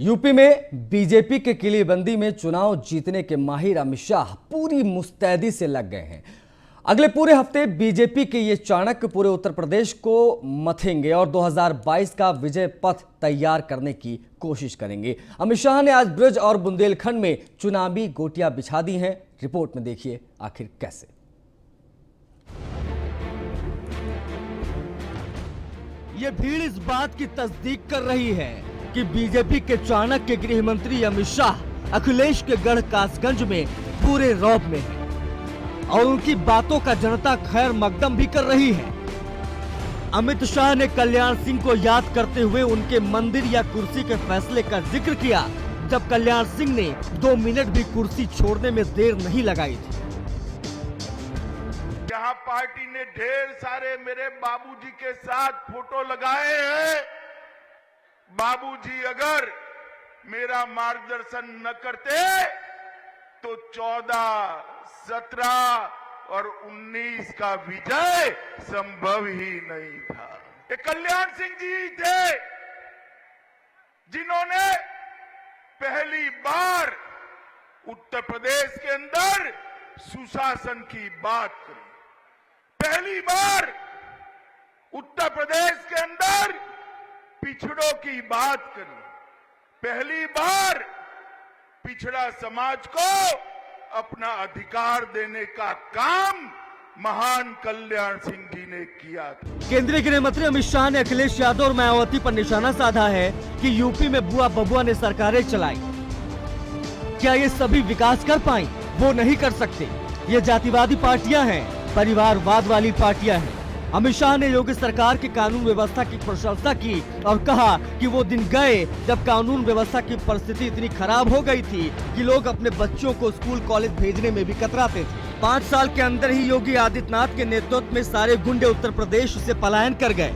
UP में BJP के किलेबंदी में चुनाव जीतने के माहिर अमित शाह पूरी मुस्तैदी से लग गए हैं। अगले पूरे हफ्ते बीजेपी के ये चाणक्य पूरे उत्तर प्रदेश को मथेंगे और 2022 का विजय पथ तैयार करने की कोशिश करेंगे। अमित शाह ने आज ब्रज और बुंदेलखंड में चुनावी गोटियां बिछा दी हैं। रिपोर्ट में देखिए आखिर कैसे। ये भीड़ इस बात की तस्दीक कर रही है कि बीजेपी के चाणक्य गृह मंत्री अमित शाह अखिलेश के गढ़ कासगंज में पूरे रौब में है और उनकी बातों का जनता खैर मकदम भी कर रही है। अमित शाह ने कल्याण सिंह को याद करते हुए उनके मंदिर या कुर्सी के फैसले का जिक्र किया, जब कल्याण सिंह ने 2 मिनट भी कुर्सी छोड़ने में देर नहीं लगाई थी। यहाँ पार्टी ने ढेर सारे मेरे बाबूजी के साथ फोटो लगाए हैं। बाबूजी अगर मेरा मार्गदर्शन न करते तो 14, 17 और 19 का विजय संभव ही नहीं था। ये कल्याण सिंह जी थे जिन्होंने पहली बार उत्तर प्रदेश के अंदर सुशासन की बात करी। पहली बार उत्तर प्रदेश के अंदर पिछड़ों की बात करी। पहली बार पिछड़ा समाज को अपना अधिकार देने का काम महान कल्याण सिंह जी ने किया था। केंद्रीय गृह मंत्री अमित शाह ने अखिलेश यादव और मायावती पर निशाना साधा है कि यूपी में बुआ बबुआ ने सरकारें चलाई, क्या ये सभी विकास कर पाई? वो नहीं कर सकते। ये जातिवादी पार्टियां हैं, परिवारवाद वाली पार्टियां हैं। अमित शाह ने योगी सरकार की कानून व्यवस्था की प्रशंसा की और कहा कि वो दिन गए जब कानून व्यवस्था की परिस्थिति इतनी खराब हो गई थी कि लोग अपने बच्चों को स्कूल कॉलेज भेजने में भी कतराते थे। 5 साल के अंदर ही योगी आदित्यनाथ के नेतृत्व में सारे गुंडे उत्तर प्रदेश से पलायन कर गए।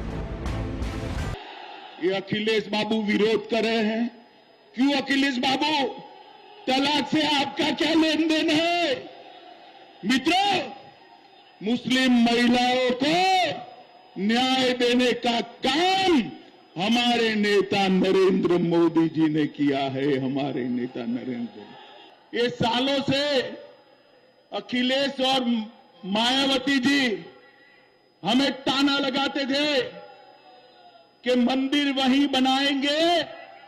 ये अखिलेश बाबू विरोध कर रहे हैं। क्यों अखिलेश बाबू? तलाक से आपका क्या लेन देन है? मित्रों, मुस्लिम महिलाओं को न्याय देने का काम हमारे नेता नरेंद्र मोदी जी ने किया है। हमारे नेता नरेंद्र, ये सालों से अखिलेश और मायावती जी हमें ताना लगाते थे कि मंदिर वहीं बनाएंगे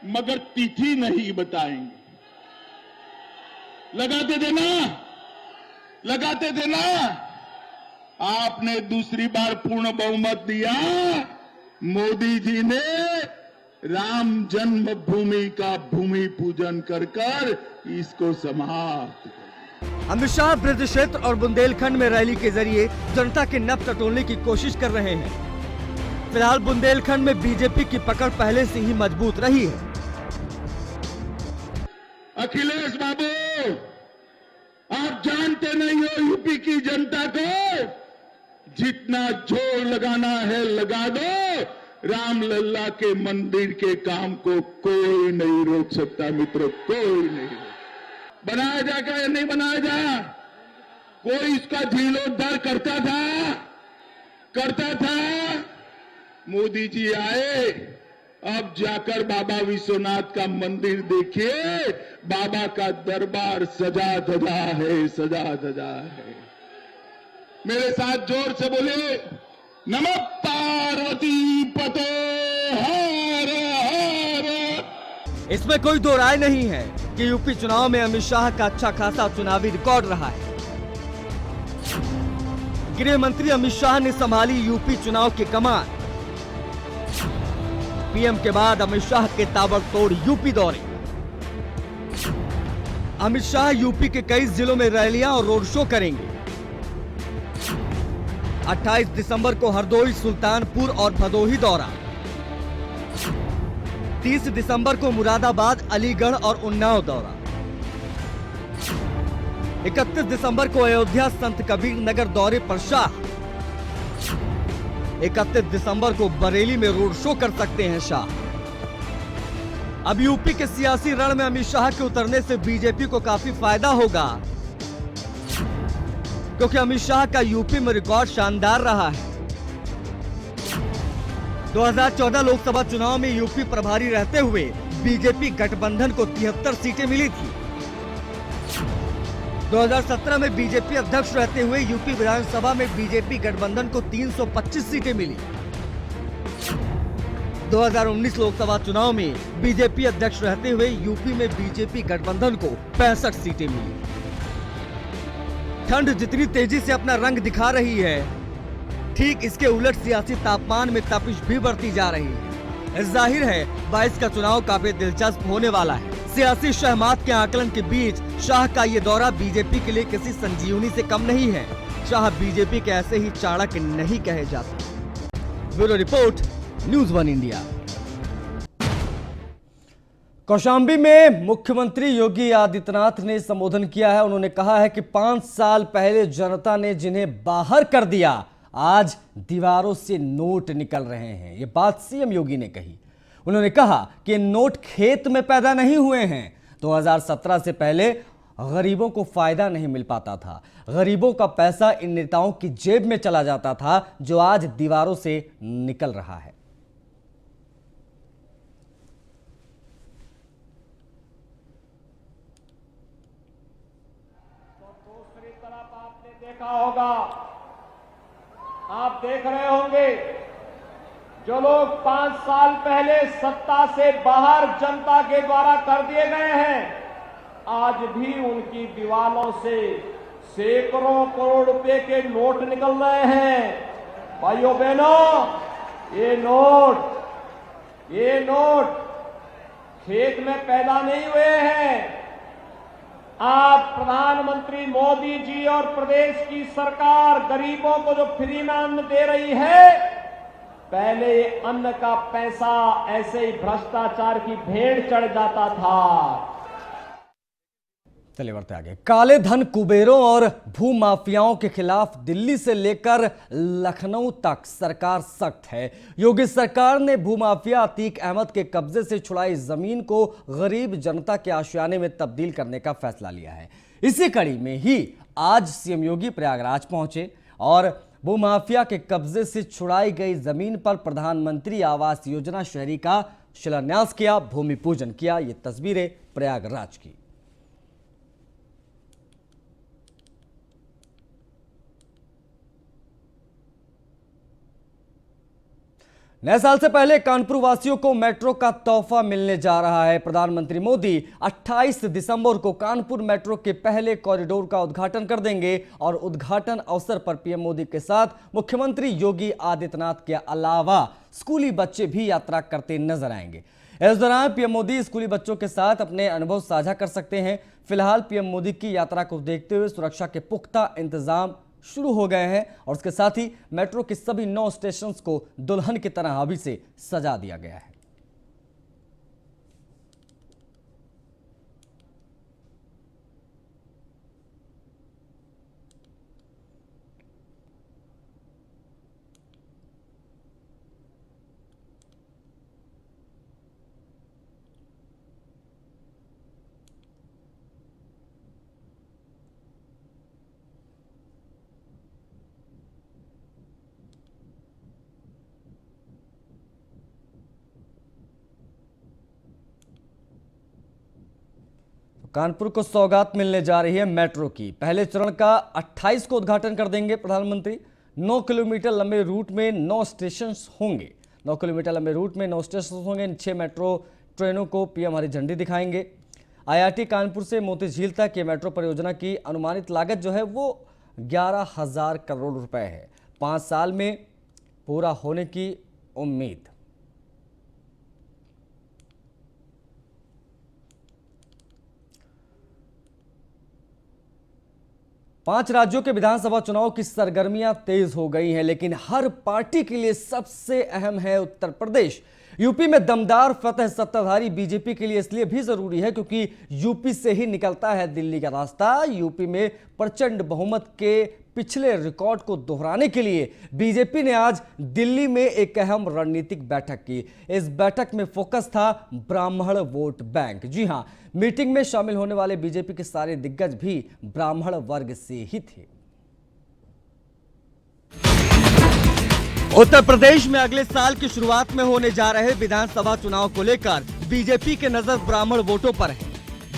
मगर तिथि नहीं बताएंगे। लगाते थे ना। आपने दूसरी बार पूर्ण बहुमत दिया। मोदी जी ने राम जन्मभूमि का भूमि पूजन कर इसको समाप्त कर। अमित शाह ब्रज क्षेत्र और बुंदेलखंड में रैली के जरिए जनता के नब्ज टटोलने की कोशिश कर रहे हैं। फिलहाल बुंदेलखंड में बीजेपी की पकड़ पहले से ही मजबूत रही है। अखिलेश बाबू, आप जानते नहीं हो यूपी की जनता को जितना जोर लगाना है लगा दो। रामलला के मंदिर के काम को कोई नहीं रोक सकता मित्रों, कोई नहीं। बनाया जाएगा या नहीं बनाया जा? कोई इसका जीर्णोद्धार करता था। मोदी जी आए, अब जाकर बाबा विश्वनाथ का मंदिर देखिए, बाबा का दरबार सजा धजा है। मेरे साथ जोर से बोले, नमः पार्वती पते हर हर। इसमें कोई दो राय नहीं है कि यूपी चुनाव में अमित शाह का अच्छा खासा चुनावी रिकॉर्ड रहा है। गृह मंत्री अमित शाह ने संभाली यूपी चुनाव की कमान। पीएम के बाद अमित शाह के ताबड़तोड़ यूपी दौरे। अमित शाह यूपी के कई जिलों में रैलियां और रोड शो करेंगे। 28 दिसंबर को हरदोई, सुल्तानपुर और भदोही दौरा। 30 दिसंबर को मुरादाबाद, अलीगढ़ और उन्नाव दौरा। 31 दिसंबर को अयोध्या, संत कबीर नगर दौरे पर शाह। 31 दिसंबर को बरेली में रोड शो कर सकते हैं शाह। अब यूपी के सियासी रण में अमित शाह के उतरने से बीजेपी को काफी फायदा होगा, क्योंकि अमित शाह का यूपी में रिकॉर्ड शानदार रहा है। 2014 लोकसभा चुनाव में यूपी प्रभारी रहते हुए बीजेपी गठबंधन को 73 सीटें मिली थी। 2017 में बीजेपी अध्यक्ष रहते हुए यूपी विधानसभा में बीजेपी गठबंधन को 325 सीटें मिली। 2019 लोकसभा चुनाव में बीजेपी अध्यक्ष रहते हुए यूपी में बीजेपी गठबंधन को 65 सीटें मिली। ठंड जितनी तेजी से अपना रंग दिखा रही है, ठीक इसके उलट सियासी तापमान में तपिश भी बढ़ती जा रही है। जाहिर है 22 का चुनाव काफी दिलचस्प होने वाला है। सियासी शहमात के आकलन के बीच शाह का ये दौरा बीजेपी के लिए किसी संजीवनी से कम नहीं है। शाह बीजेपी के ऐसे ही चाणक नहीं कहे जाते। Bureau report, news 1 India. Kaushambi में मुख्यमंत्री योगी आदित्यनाथ ने संबोधन किया है। उन्होंने कहा है कि 5 साल पहले जनता ने जिन्हें बाहर कर दिया, आज दीवारों से नोट निकल रहे हैं। ये बात सीएम योगी ने कही। उन्होंने कहा कि नोट खेत में पैदा नहीं हुए हैं। 2017 से पहले गरीबों को फायदा नहीं मिल पाता था। गरीबों का पैसा इन नेताओं की जेब में चला जाता था, जो आज दीवारों से निकल रहा है। दूसरी तरफ आपने देखा होगा, आप देख रहे होंगे, जो लोग 5 साल पहले सत्ता से बाहर जनता के द्वारा कर दिए गए हैं, आज भी उनकी दीवारों से सैकड़ों करोड़ रुपए के नोट निकल रहे हैं। भाइयों बहनों, ये नोट खेत में पैदा नहीं हुए हैं। आज प्रधानमंत्री मोदी जी और प्रदेश की सरकार गरीबों को जो फ्री में अन्न दे रही है, पहले अन्न का पैसा ऐसे ही भ्रष्टाचार की भेड़ चढ़ जाता था। चलिए बढ़ते आगे। काले धन कुबेरों और भूमाफियाओं के खिलाफ दिल्ली से लेकर लखनऊ तक सरकार सख्त है। योगी सरकार ने भूमाफिया अतीक अहमद के कब्जे से छुड़ाई जमीन को गरीब जनता के आशियाने में तब्दील करने का फैसला लिया है। इसी कड़ी में ही आज सीएम योगी प्रयागराज पहुंचे और भूमाफिया के कब्जे से छुड़ाई गई जमीन पर प्रधानमंत्री आवास योजना शहरी का शिलान्यास किया, भूमि पूजन किया। ये तस्वीरें प्रयागराज की। नए साल से पहले कानपुर वासियों को मेट्रो का तोहफा मिलने जा रहा है। प्रधानमंत्री मोदी 28 दिसंबर को कानपुर मेट्रो के पहले कॉरिडोर का उद्घाटन कर देंगे और उद्घाटन अवसर पर पीएम मोदी के साथ मुख्यमंत्री योगी आदित्यनाथ के अलावा स्कूली बच्चे भी यात्रा करते नजर आएंगे। इस दौरान पीएम मोदी स्कूली बच्चों के साथ अपने अनुभव साझा कर सकते हैं। फिलहाल पीएम मोदी की यात्रा को देखते हुए सुरक्षा के पुख्ता इंतजाम शुरू हो गए हैं और उसके साथ ही मेट्रो के सभी 9 स्टेशन को दुल्हन की तरह अभी से सजा दिया गया है। कानपुर को सौगात मिलने जा रही है मेट्रो की। पहले चरण का 28 को उद्घाटन कर देंगे प्रधानमंत्री। 9 किलोमीटर लंबे रूट में 9 स्टेशन होंगे। 9 किलोमीटर लंबे रूट में 9 स्टेशन होंगे। इन 6 मेट्रो ट्रेनों को पीएम हरी झंडी दिखाएंगे। आईआईटी कानपुर से मोती झील तक ये मेट्रो परियोजना की अनुमानित लागत जो है वो 11,000 करोड़ रुपए है। 5 साल में पूरा होने की उम्मीद। पांच राज्यों के विधानसभा चुनाव की सरगर्मियां तेज हो गई हैं, लेकिन हर पार्टी के लिए सबसे अहम है उत्तर प्रदेश। यूपी में दमदार फतह सत्ताधारी बीजेपी के लिए इसलिए भी जरूरी है क्योंकि यूपी से ही निकलता है दिल्ली का रास्ता। यूपी में प्रचंड बहुमत के पिछले रिकॉर्ड को दोहराने के लिए बीजेपी ने आज दिल्ली में एक अहम रणनीतिक बैठक की। इस बैठक में फोकस था ब्राह्मण वोट बैंक। जी हां, मीटिंग में शामिल होने वाले बीजेपी के सारे दिग्गज भी ब्राह्मण वर्ग से ही थे। उत्तर प्रदेश में अगले साल की शुरुआत में होने जा रहे विधानसभा चुनाव को लेकर बीजेपी के नजर ब्राह्मण वोटों पर है।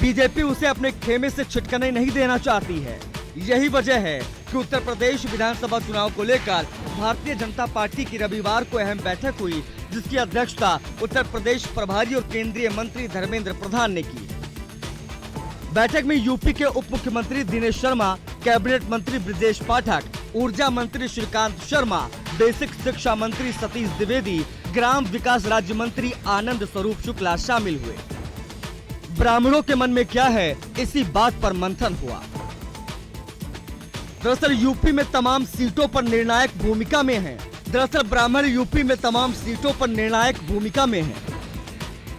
बीजेपी उसे अपने खेमे से छिटकने नहीं देना चाहती है। यही वजह है कि उत्तर प्रदेश विधानसभा चुनाव को लेकर भारतीय जनता पार्टी की रविवार को अहम बैठक हुई, जिसकी अध्यक्षता उत्तर प्रदेश प्रभारी और केंद्रीय मंत्री धर्मेंद्र प्रधान ने की। बैठक में यूपी के उप मुख्यमंत्री दिनेश शर्मा, कैबिनेट मंत्री ब्रजेश पाठक, ऊर्जा मंत्री श्रीकांत शर्मा, बेसिक शिक्षा मंत्री सतीश द्विवेदी, ग्राम विकास राज्य मंत्री आनंद स्वरूप शुक्ला शामिल हुए। ब्राह्मणों के मन में क्या है, इसी बात पर मंथन हुआ। दरअसल यूपी में तमाम सीटों पर निर्णायक भूमिका में हैं। दरअसल ब्राह्मण यूपी में तमाम सीटों पर निर्णायक भूमिका में हैं।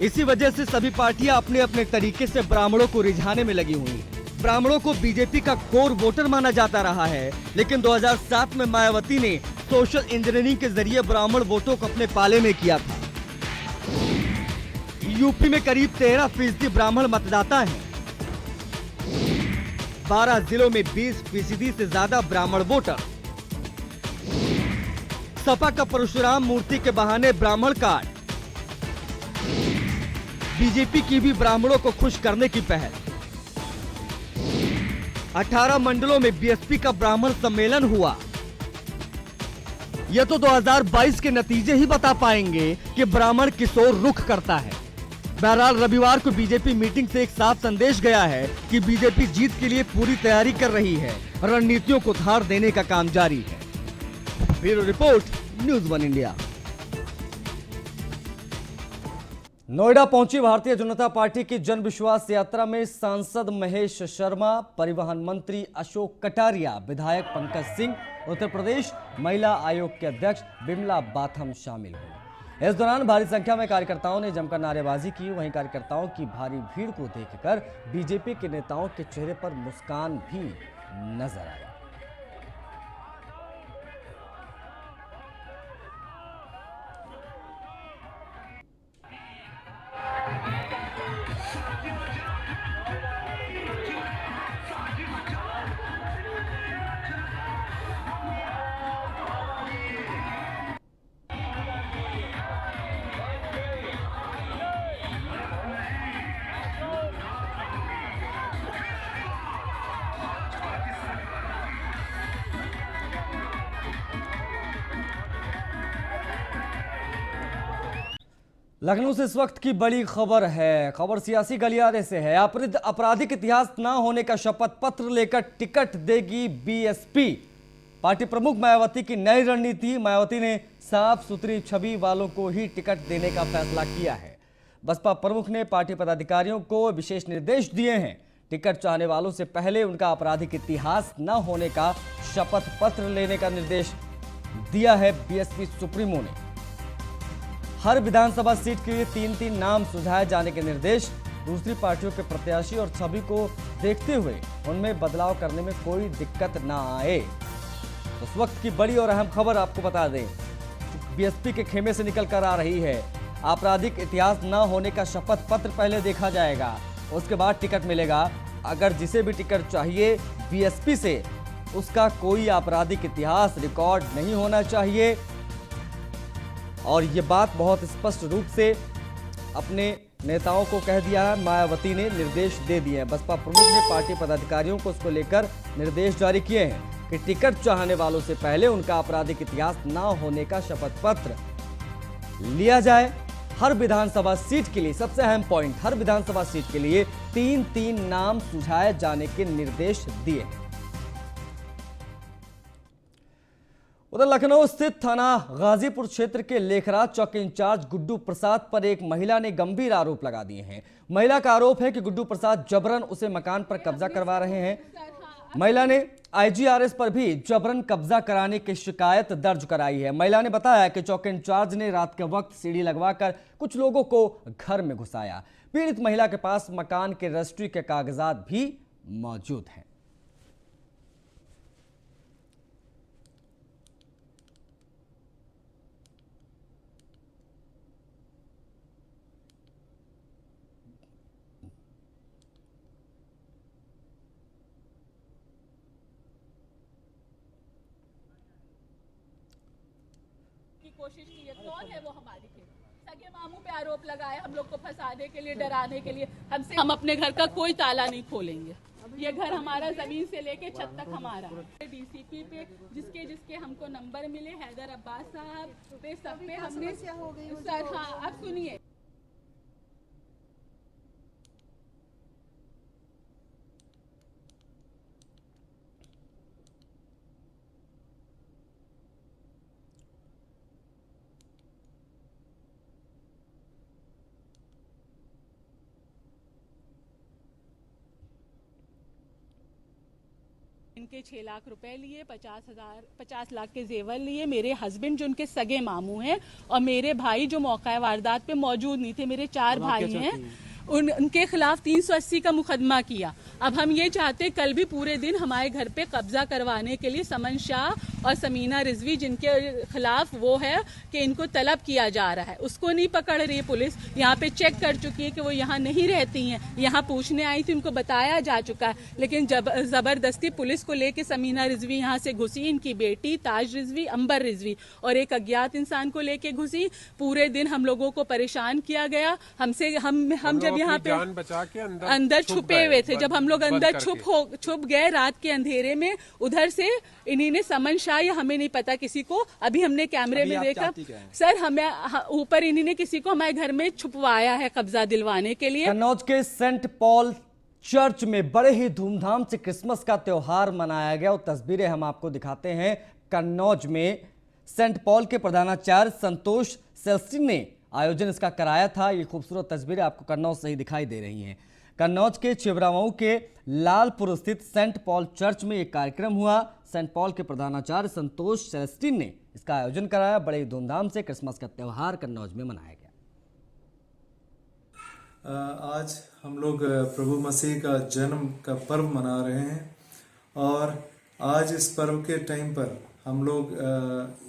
इसी वजह से सभी पार्टियां अपने अपने तरीके से ब्राह्मणों को रिझाने में लगी हुई हैं। ब्राह्मणों को बीजेपी का कोर वोटर माना जाता रहा है, लेकिन 2007 में मायावती ने सोशल इंजीनियरिंग के जरिए ब्राह्मण वोटों को अपने पाले में किया था। यूपी में करीब 13% ब्राह्मण मतदाता हैं। 12 जिलों में 20% से ज्यादा ब्राह्मण वोटर। सपा का परशुराम मूर्ति के बहाने ब्राह्मण कार्ड। बीजेपी की भी ब्राह्मणों को खुश करने की पहल। 18 मंडलों में बीएसपी का ब्राह्मण सम्मेलन हुआ। यह तो 2022 के नतीजे ही बता पाएंगे कि ब्राह्मण किस ओर रुख करता है। बहरहाल रविवार को बीजेपी मीटिंग से एक साफ संदेश गया है कि बीजेपी जीत के लिए पूरी तैयारी कर रही है। रणनीतियों को धार देने का काम जारी है। Bureau report, news 1 India. Noida पहुंची भारतीय जनता पार्टी की जन विश्वास यात्रा में सांसद महेश शर्मा, परिवहन मंत्री अशोक कटारिया, विधायक पंकज सिंह, उत्तर प्रदेश महिला आयोग के अध्यक्ष बिमला बाथम शामिल हुए। इस दौरान भारी संख्या में कार्यकर्ताओं ने जमकर नारेबाजी की। वहीं कार्यकर्ताओं की भारी भीड़ को देखकर बीजेपी के नेताओं के चेहरे पर मुस्कान भी नजर आई। लखनऊ से इस वक्त की बड़ी खबर है। खबर सियासी गलियारे से है। आपराधिक इतिहास न होने का शपथ पत्र लेकर टिकट देगी बीएसपी। पार्टी प्रमुख मायावती की नई रणनीति। मायावती ने साफ सुथरी छवि वालों को ही टिकट देने का फैसला किया है। बसपा प्रमुख ने पार्टी पदाधिकारियों को विशेष निर्देश दिए हैं। टिकट चाहने वालों से पहले उनका आपराधिक इतिहास न होने का शपथ पत्र लेने का निर्देश दिया है बीएसपी सुप्रीमो ने। हर विधानसभा सीट के लिए 3-3 नाम सुझाए जाने के निर्देश। दूसरी पार्टियों के प्रत्याशी और छवि को देखते हुए उनमें बदलाव करने में कोई दिक्कत ना आए। उस वक्त की बड़ी और अहम खबर आपको बता दें, बीएसपी के खेमे से निकल कर आ रही है। आपराधिक इतिहास न होने का शपथ पत्र पहले देखा जाएगा, उसके बाद टिकट मिलेगा। अगर जिसे भी टिकट चाहिए बीएसपी से, उसका कोई आपराधिक इतिहास रिकॉर्ड नहीं होना चाहिए। और ये बात बहुत स्पष्ट रूप से अपने नेताओं को कह दिया है। मायावती ने निर्देश दे दिए हैं। बसपा प्रमुख ने पार्टी पदाधिकारियों को उसको लेकर निर्देश जारी किए हैं कि टिकट चाहने वालों से पहले उनका आपराधिक इतिहास न होने का शपथ पत्र लिया जाए। हर विधानसभा सीट के लिए, सबसे अहम पॉइंट, हर विधानसभा सीट के लिए 3-3 नाम सुझाए जाने के निर्देश दिए हैं। उधर लखनऊ स्थित थाना गाजीपुर क्षेत्र के लेखराज चौकी इंचार्ज गुड्डू प्रसाद पर एक महिला ने गंभीर आरोप लगा दिए हैं। महिला का आरोप है कि गुड्डू प्रसाद जबरन उसे मकान पर कब्जा करवा रहे हैं। महिला ने आईजीआरएस पर भी जबरन कब्जा कराने की शिकायत दर्ज कराई है। महिला ने बताया कि चौकी इंचार्ज ने रात के वक्त सीढ़ी लगवाकर कुछ लोगों को घर में घुसाया। पीड़ित महिला के पास मकान के रजिस्ट्री के कागजात भी मौजूद हैं। कोशिश की है। कौन है वो हमारी थे? सगे मामू पे आरोप लगाए हम लोग को फंसाने के लिए, डराने के लिए। हम अपने घर का कोई ताला नहीं खोलेंगे। ये घर हमारा, जमीन से लेके छत तक हमारा। डीसीपी पे जिसके जिसके हमको नंबर मिले, हैदर अब्बास साहब पे, सब पे हमने सर, हाँ आप सुनिए। इनके 6 लाख रुपए लिए, 50 लाख के जेवर लिए। मेरे हस्बैंड जो उनके सगे मामू हैं और मेरे भाई जो मौका वारदात पे मौजूद नहीं थे, मेरे 4 भाई हैं, उनके खिलाफ 380 का मुकदमा किया। अब हम ये चाहते कल भी पूरे दिन हमारे घर पे कब्जा करवाने के लिए समन शाह और समीना रिजवी, जिनके खिलाफ वो है कि इनको तलब किया जा रहा है, उसको नहीं पकड़ रही है पुलिस। यहाँ पे चेक कर चुकी है कि वो यहाँ नहीं रहती हैं, यहाँ पूछने आई थी, उनको बताया जा चुका है, लेकिन जबरदस्ती पुलिस को लेके समीना रिजवी यहाँ से घुसी। इनकी बेटी ताज रिजवी, अंबर रिजवी और एक अज्ञात इंसान को लेके घुसी। पूरे दिन हम लोगों को परेशान किया गया। हमसे हम जब यहाँ पे जान बचा के अंदर छुपे हुए थे, जब हम लोग अंदर छुप गए रात के अंधेरे में, उधर से इन्हीं ने समन शाह, या हमें नहीं पता किसी को, अभी हमने कैमरे में देखा सर, हमें ऊपर इन्हीं ने किसी को हमारे घर में छुपवाया है कब्जा दिलवाने के लिए। कन्नौज के सेंट पॉल चर्च में बड़े ही धूमधाम से क्रिसमस का त्योहार मनाया गया और तस्वीरें हम आपको दिखाते हैं। कन्नौज में सेंट पॉल के प्रधानाचार्य संतोष सेल्स्टिन ने आयोजन इसका कराया था। ये खूबसूरत तस्वीरें आपको कन्नौज से ही दिखाई दे रही हैं। कन्नौज के छिबरामऊ के लालपुर स्थित सेंट पॉल चर्च में एक कार्यक्रम हुआ। सेंट पॉल के प्रधानाचार्य संतोष सेल्स्टिन ने इसका आयोजन कराया। बड़े ही धूमधाम से क्रिसमस का त्यौहार कन्नौज में मनाया गया। आज हम लोग प्रभु मसीह का जन्म का पर्व मना रहे हैं और आज इस पर्व के टाइम पर हम लोग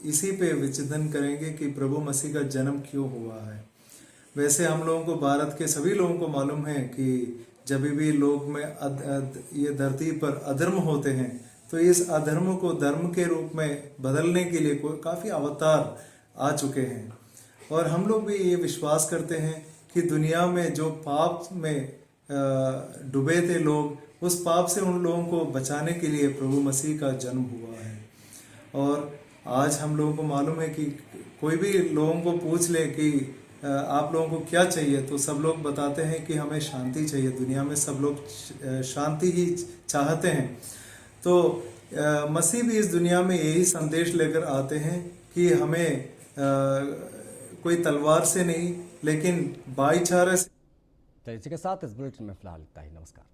इसी पे विचिंतन करेंगे कि प्रभु मसीह का जन्म क्यों हुआ है। वैसे हम लोगों को, भारत के सभी लोगों को मालूम है कि जब भी लोग में ये धरती पर अधर्म होते हैं तो इस अधर्म को धर्म के रूप में बदलने के लिए काफ़ी अवतार आ चुके हैं। और हम लोग भी ये विश्वास करते हैं कि दुनिया में जो पाप में डूबे थे लोग, उस पाप से उन लोगों को बचाने के लिए प्रभु मसीह का जन्म हुआ है। और आज हम लोगों को मालूम है कि कोई भी लोगों को पूछ ले कि आप लोगों को क्या चाहिए, तो सब लोग बताते हैं कि हमें शांति चाहिए। दुनिया में सब लोग शांति ही चाहते हैं। तो मसीह भी इस दुनिया में यही संदेश लेकर आते हैं कि हमें कोई तलवार से नहीं, लेकिन भाईचारे से। तो इसी के साथ इस बुलेटिन में फिलहाल इतना ही। नमस्कार।